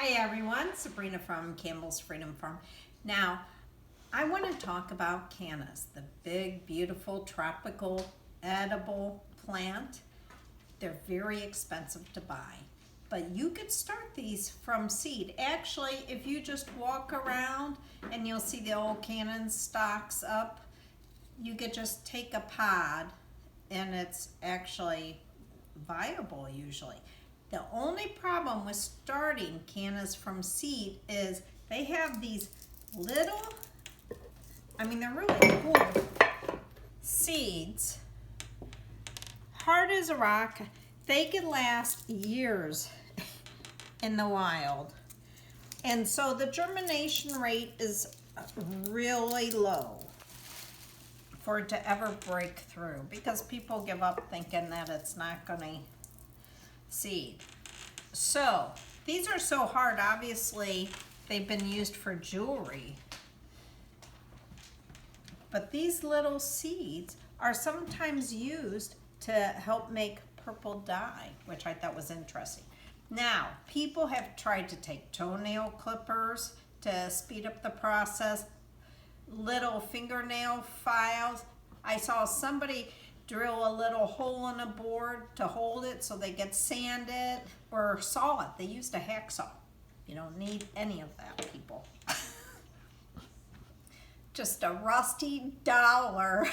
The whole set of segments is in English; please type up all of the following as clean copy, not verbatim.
Hey everyone, Sabrina from Campbell's Freedom Farm. Now, I want to talk about cannas, the big, beautiful, tropical, edible plant. They're very expensive to buy, but you could start these from seed. Actually, if you just walk around and you'll see the old canna stalks up, you could just take a pod and it's actually viable usually. The only problem with starting cannas from seed is they have these little, they're really cool seeds, hard as a rock. They could last years in the wild. And so the germination rate is really low for it to ever break through because people give up thinking that it's not going to seed. So these are so hard. Obviously they've been used for jewelry, but these little seeds are sometimes used to help make purple dye, which I thought was interesting. Now, people have tried to take toenail clippers to speed up the process, little fingernail files. I saw somebody drill a little hole in a board to hold it so they get sanded or saw it. They used a hacksaw. You don't need any of that, people. Just a rusty dollar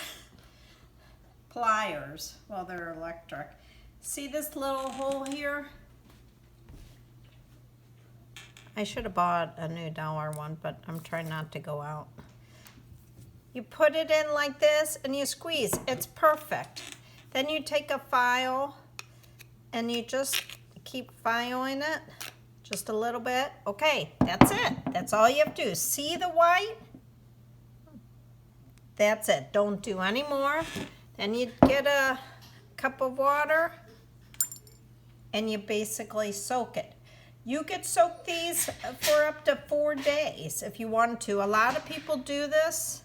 pliers. Well, they're electric. See this little hole here? I should have bought a new dollar one, but I'm trying not to go out. You put it in like this and you squeeze. It's perfect. Then you take a file and you just keep filing it just a little bit. Okay, that's it. That's all you have to do. See the white? That's it. Don't do any more. Then you get a cup of water and you basically soak it. You could soak these for up to 4 days if you want to. A lot of people do this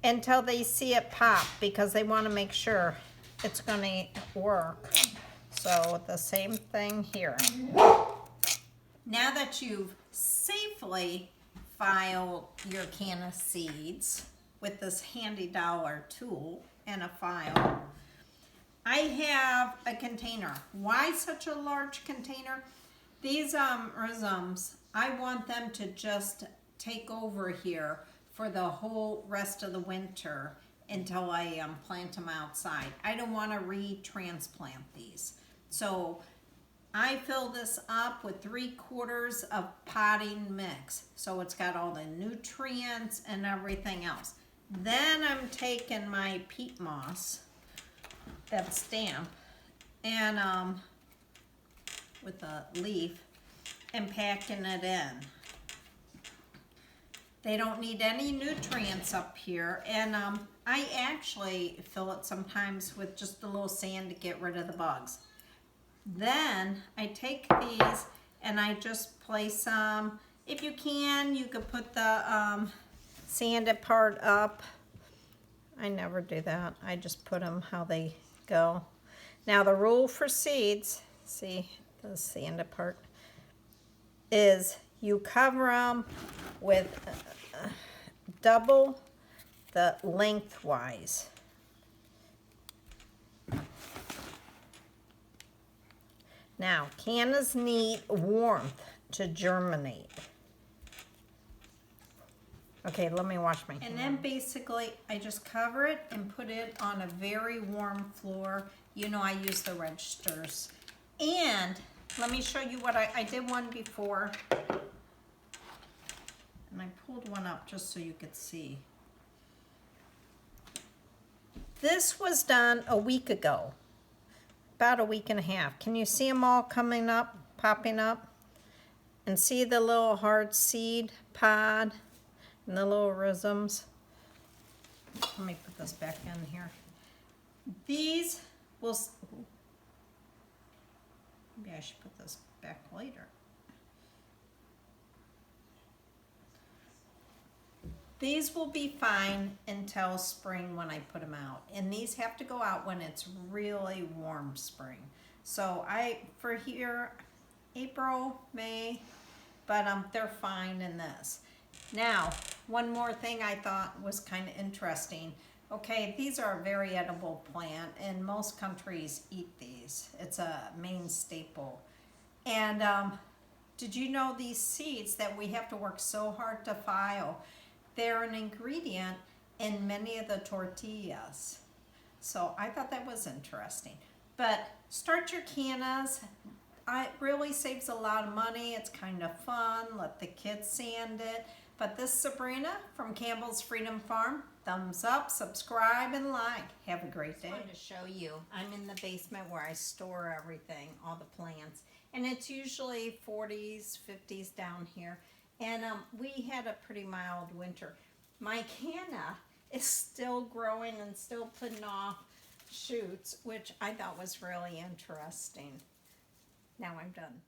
until they see it pop because they want to make sure it's going to work. So the same thing here. Now that you've safely filed your canna seeds with this handy dollar tool and a file, I have a container. Why such a large container? These rhizomes, I want them to just take over here for the whole rest of the winter until I plant them outside. I don't want to retransplant these. So I fill this up with 3/4 of potting mix. So it's got all the nutrients and everything else. Then I'm taking my peat moss, that's damp, and with a leaf, and packing it in. They don't need any nutrients up here, and I actually fill it sometimes with just a little sand to get rid of the bugs. Then I take these and I just place them. If you can, you could put the sanded part up. I never do that. I just put them how they go. Now the rule for seeds, see the sanded part, is you cover them with double the lengthwise. Now, cannas need warmth to germinate. Okay, let me wash my hands. And then basically, I just cover it and put it on a very warm floor. You know, I use the registers. And let me show you what I did one before. And I pulled one up just so you could see. This was done a week ago, about a week and a half. Can you see them all coming up, popping up? And see the little hard seed pod and the little rhizomes? Let me put this back in here. These will, maybe I should put this back later. These will be fine until spring when I put them out. And these have to go out when it's really warm spring. So for here, April, May, but they're fine in this. Now, one more thing I thought was kind of interesting. Okay, these are a very edible plant, and most countries eat these. It's a main staple. And did you know these seeds that we have to work so hard to file, they're an ingredient in many of the tortillas. So I thought that was interesting. But start your cannas. It really saves a lot of money. It's kind of fun. Let the kids sand it. But this is Sabrina from Campbell's Freedom Farm. Thumbs up, subscribe, and like. Have a great day. I wanted to show you. I'm in the basement where I store everything, all the plants. And it's usually 40s, 50s down here. And we had a pretty mild winter. My canna is still growing and still putting off shoots, which I thought was really interesting. Now I'm done.